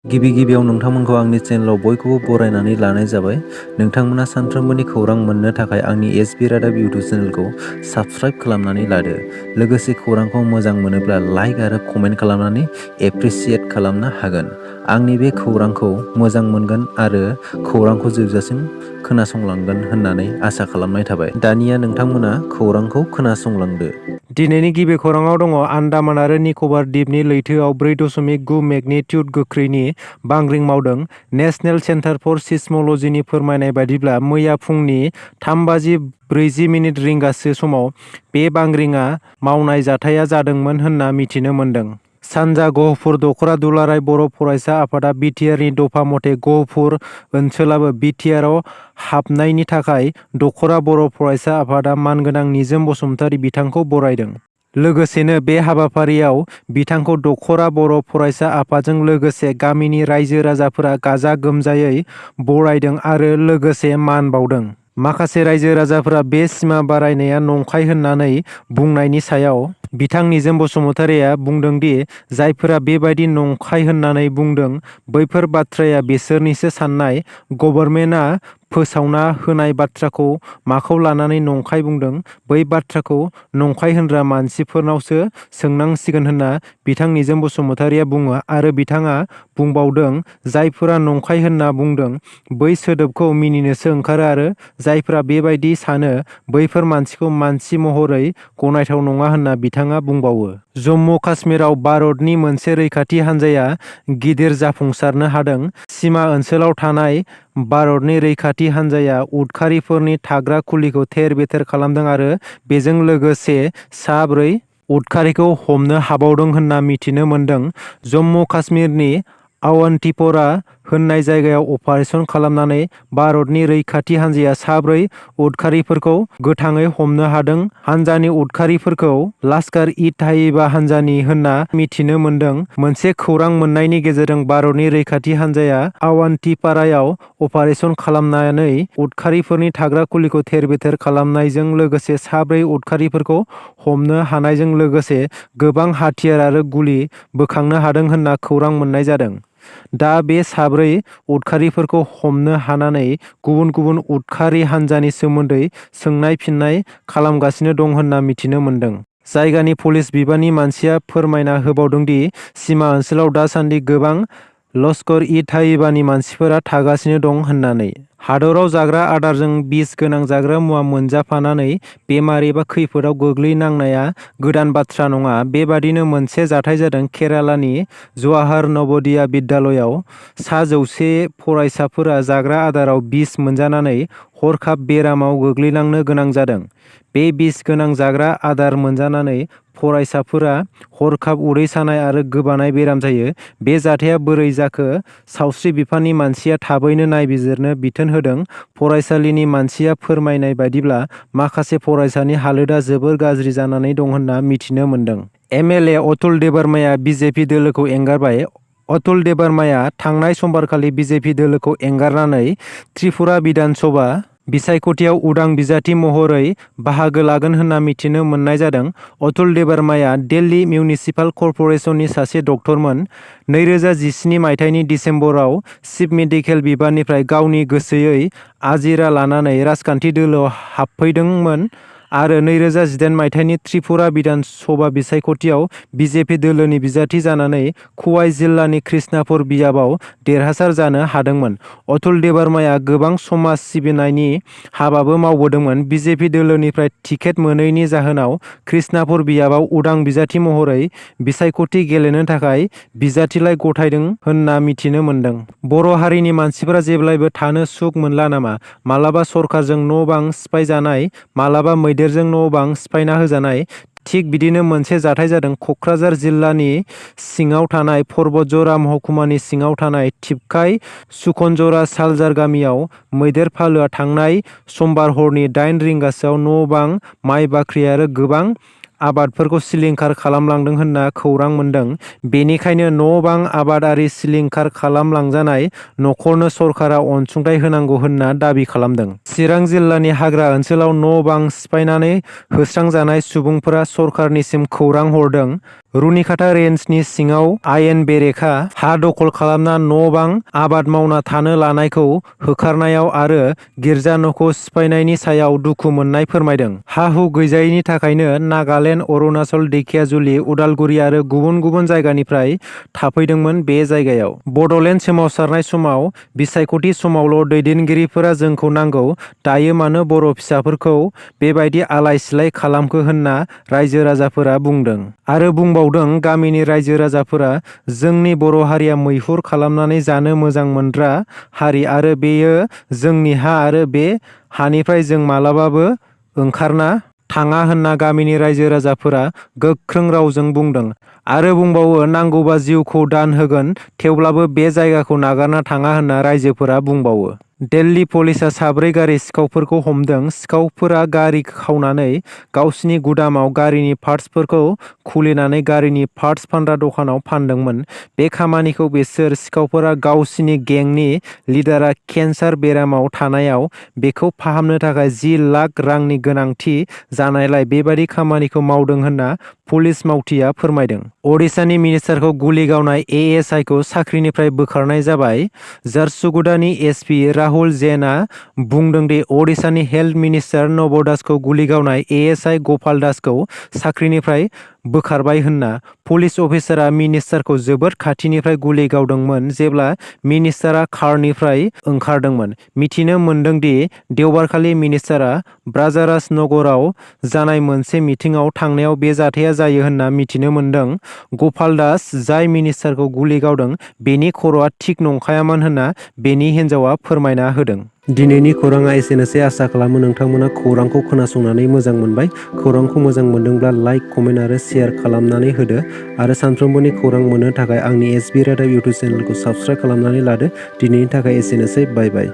गिबियाव नोंथांमोनखौ आंनि चेनेलाव बयखौबो बरायनानै लानाय जाबाय। नोंथांमोना सानफ्रोमबोनि खौरां मोननो थाखाय आंनि एसबि रादाब इउटुब चेनेलखौ साबस्क्राइब खालामनानै लादो। लोगोसे खौरांखौ मोजां मोनोब्ला लाइक आरो कमेन्ट खालामनानै एप्रिसियेट खालामनो हागोन। आंनि बे खौरांखौ मोजां मोनगोन आरो खौरांखौ जोबजासिम खोनासंलांगोन होननानै आसा खालामनाय थाबाय। दानिया नोंथांमोना खौरांखौ खोनासंलांदो। दिनैनि गिबि खौराङाव दङ आन्डामान आरो निकबार द्वीपनि लैथोआव 4.9 मेगनिट्युड गोख्रैनि बांग्रिं मावदों। नेशनेल सेन्टार फर सिस्मोलजिनि फोरमायनाय बायदिब्ला मैया फुंनि 3:40 रिंगासो समाव बे बांग्रिङा मावनाय जाथाया जादोंमोन होनना मिथिनो मोन्दों। सानजा गहपुर दख'रा दुलाराय बर' फरायसा आफादा बिटिआरनि दफा मथे गहपुर ओनसोलाबो बिटिआरआव हाबनायनि थाखाय दख'रा बर' फरायसा आफादा मानगोनां निजोम बसुमतारी बिथांखौ बरायदों। लोगोसेनो बे हाबाफारियाव बिथांखौ दख'रा बर' फरायसा आफादजों लोगोसे गामिनि रायजो राजाफोरा गाजा गोमजायै बरायदों आरो लोगोसे मान बावदों। माखासे रायजो राजाफोरा बे सिमा बारायनाया नंखाय होननानै बुंनायनि सायाव बिथां निजोम बसुमतारीया बुंदों दि जायफोरा बेबायदि नंखाय होननानै बुंदों बैफोर बाथ्राया बिसोरनिसो साननाय। गभर्नमेन्टआ फोसावना होनाय बाथ्राखौ माखौ लानानै नंखाय बुंदों बै बाथ्राखौ नंखाय होनग्रा मानसिफोरनावसो सोंनांसिगोन होनना बिथां निजोम बसुमतारीया बुङो आरो बिथाङा बुंबावदों जायफोरा नंखाय होनना बुंदों बै सोदोबखौ मिनिनोसो ओंखारो आरो जायफोरा बेबायदि सानो बैफोर मानसिखौ मानसि महरै गनायथाव नङा होनना बिथाङा बुंबावो। जम्मु काश्मीराव भारतनि मोनसे रैखाथि हान्जाया गिदिर जाफुंसारनो हादों। सिमा ओनसोलाव थानाय भारतनि रैखाथि हान्जाया उदखारिफोरनि थाग्रा खुलिखौ थेर-बेथेर खालामदों आरो बेजों लोगोसे 4 उदखारिखौ हमनो हाबावदों होनना मिथिनो मोन्दों। जम्मु काश्मीरनि अवन्तीप'रा होननाय जायगायाव अपारेसन खालामनानै भारतनि रैखाथि हान्जाया 4 उदखारिफोरखौ गोथाङै हमनो हादों। हान्जानि उदखारिफोरखौ लाश्कार-इ-ताइयबा हान्जानि होनना मिथिनो मोन्दों। मोनसे खौरां मोन्नायनि गेजेरजों भारतनि रैखाथि हान्जाया अवन्तीप'रायाव अपारेसन खालामनानै उदखारिफोरनि थाग्रा खुलिखौ थेर-बेथेर खालामनायजों लोगोसे 4 उदखारिफोरखौ हमनो हानायजों लोगोसे गोबां हाथियार आरो गुलि बोखांनो हादों होनना खौरां मोन्नाय जादों। दा बे 4 उदखारिफोरखौ हमनो हानानै गुबुन गुबुन उदखारि हान्जानि सोमोन्दै सोंनाय-फिननाय खालामगासिनो दं होनना मिथिनो मोन्दों। जायगानि पुलिस बिफाननि मानसिया फोरमायना होबावदों दि सिमा ओनसोलाव दासान्दि गोबां लश्कर-इ-ताइयबानि मानसिफोरा थागासिनो दं होननानै। हादराव जाग्रा आदारजों बिस गोनां जाग्रा मुवा मोनजाफानानै बेमार एबा खैफोदाव गोग्लैनांनाया गोदान बाथ्रा नङा। बेबादिनो मोनसे जाथाय जादों केरालानि जवाहर नवोदया बिद्यालयआव। 100 फरायसाफोरा जाग्रा आदाराव बिस मोनजानानै हरखाब बेरामाव गोग्लैनांनो गोनां जादों। बे बिस गोनां जाग्रा आदार मोनजानानै फरायसाफोरा हरखाब उदै सानाय आरो गोबानाय बेराम जायो। बे जाथाया बोरै जाखो सावस्रि बिफाननि मानसिया थाबैनो नायबिजिरनो बिथोन होदों। फरायसालिनि मानसिया फोरमायनाय बायदिब्ला माखासे फरायसानि हालोदा जोबोर गाज्रि जानानै दं होनना मिथिनो मोन्दों। एमएलए अतुल देबरमाया बिजेपि दोलोखौ एंगारबाय। अतुल देबरमाया थांनाय समबारखालि बिजेपि दोलोखौ एंगारनानै त्रिपुरा बिधान सभा बिसायख'थियाव उदां बिजाथि महरै बाहागो लागोन होनना मिथिनो मोननाय जादों। अतुल देबरमाया दिल्ली मिउनिसिपाल कर्प'रेसननि सासे डक्टरमोन। 2017 मायथाइनि दिसेम्बराव चिफ मेडिकेल बिबाननिफ्राय गावनि गोसोयै आजिरा लानानै राजखान्थि दोलोआव हाबफैदोंमोन आरो 2018 मायथाइनि त्रिपुरा बिधान सभा बिसायख'थियाव बिजेपि दोलोनि बिजाथि जानानै खुवाइ जिल्लानि कृष्णापुर बियाबाव देरहासार जानो हादोंमोन। अतुल देबरमाया गोबां समाज सिबिनायनि हाबाबो मावबोदोंमोन। बिजेपि दोलोनिफ्राय टिकेट मोनैनि जाहोनाव कृष्णापुर बियाबाव उदां बिजाथि महरै बिसायख'थि गेलेनो थाखाय बिजाथिलाइ गथायदों होनना मिथिनो मोन्दों। बर' हारिनि मानसिफोरा जेब्लाबो थानो सुख मोनला नामा? मालाबा सरखारजों न'-बां सिफायजानाय, मालाबा मैदेरजों न'-बां सिफायना होजानाय। थिग बिदिनो मोनसे जाथाय जादों कक्राझार जिल्लानि सिङाव थानाय पर्बतजरा महकुमानि सिङाव थानाय थिपकाइ सुखनजरा सालजार गामियाव मैदेर फालोआ थांनाय समबार हरनि 8 रिंगासोआव न'-बां, माइ बाख्रि आरो गोबां आबादफोरखौ सिलिंखार खालामलांदों होनना खौरां मोन्दों। बेनिखायनो न'-बां, आबाद आरि सिलिंखार खालामलांजानाय न'खरनो सरकारा अनसुंथाइ होनांगौ होनना दाबि खालामदों। चिरां जिल्लानि हाग्रा ओनसोलाव न'-बां सिफायनानै होस्रांजानाय सुबुंफोरा सरकारनिसिम खौरां हरदों। रुनिकाटा रेन्जनि सिङाव आयेन बेरेखा हा दखल खालामना न' बां आबाद मावना थानो लानायखौ होखारनायाव आरो गिर्जा न'खौ सिफायनायनि सायाव दुखु मोननाय फोरमायदों। हा-हु गैजायैनि थाखायनो नागालेन्ड, अरुणाचल, ढेकियाजुलि, उदालगुरि आरो गुबुन गुबुन जायगानिफ्राय थाफैदोंमोन बे जायगायाव। बड'लेण्ड सोमावसारनाय समाव बिसायख'थि समावल' दैदेनगिरिफोरा जोंखौ नांगौ, दायो मानो बर' फिसाफोरखौ बेबायदि आलाय-सिलाय खालामखो होनना रायजो राजाफोरा बुंदों। आरो बुंबावदों गामिनि रायजो राजाफोरा जोंनि बर' हारिया मैहुर खालामनानै जानो मोजां मोनग्रा हारि आरो बेयो जोंनि हा आरो बे हानिफ्राय जों मालाबाबो ओंखारना थाङा होनना गामिनि रायजो राजाफोरा गोख्रों रावजों बुंदों। आरो बुंबावो नांगौबा जिउखौ दान होगोन थेवब्लाबो बे जायगाखौ नागारना थाङा होनना रायजोफोरा बुंबावो। दिल्ली पुलिसआ 4 गारि सिखावफोरखौ हमदों। सिखावफोरा गारि खावनानै गावसिनि गुदामाव गारिनि पार्टसफोरखौ खुलिनानै गारिनि पार्टस फानग्रा दखानाव फानदोंमोन। बे खामानिखौ बिसोर सिखावफोरा गावसिनि गेंनि लिडारा केन्सार बेरामाव थानायाव बेखौ फाहामनो थाखाय 10 लाख रांनि गोनांथि जानायलाय बेबादि खामानिखौ मावदों होनना पुलिस मावथिआ फोरमायदों। ओडिशानि मिनिस्टारखौ गुलि गावनाय ASI खौ साख्रिनिफ्राय बोखारनाय जाबाय। झारसुगुडानि एसपि राहुल जैनआ बुंदों दि ओडिशानि हेल्थ मिनिस्टार नब दासखौ गुलि गावनाय ASI गपाल दासखौ साख्रिनिफ्राय बोखारबाय होनना। पुलिस अफिसारआ मिनिस्टारखौ जोबोद खाथिनिफ्राय गुलि गावदोंमोन जेब्ला मिनिस्टारआ कारनिफ्राय ओंखारदोंमोन। मिथिनो मोन्दों दि देवबारखालि मिनिस्टारआ ब्राजाराजनगराव जानाय मोनसे मिटिंआव थांनायाव बे जाथाया जायो होनना मिथिनो मोन्दों। गपाल दास, जाय मिनिस्टारखौ गुलि गावदों, बेनि खर'आ थिक नंखायामोन होनना बेनि हिन्जावआ फोरमायना होदों। दिनैनि खौरांआ एसेनोसै। आसा खालामो नोंथांमोना खौरांखौ खोनासंनानै मोजां मोनबाय। खौरांखौ मोजां मोनदोंब्ला लाइक, कमेन्ट आरो शेयार खालामनानै होदो आरो सानफ्रोमबोनि खौरां मोननो थाखाय आंनि SB रादाब इउटुब चेनेलखौ साबस्क्राइब खालामनानै लादो। दिनैनि थाखाय एसेनोसै। बाय बाय।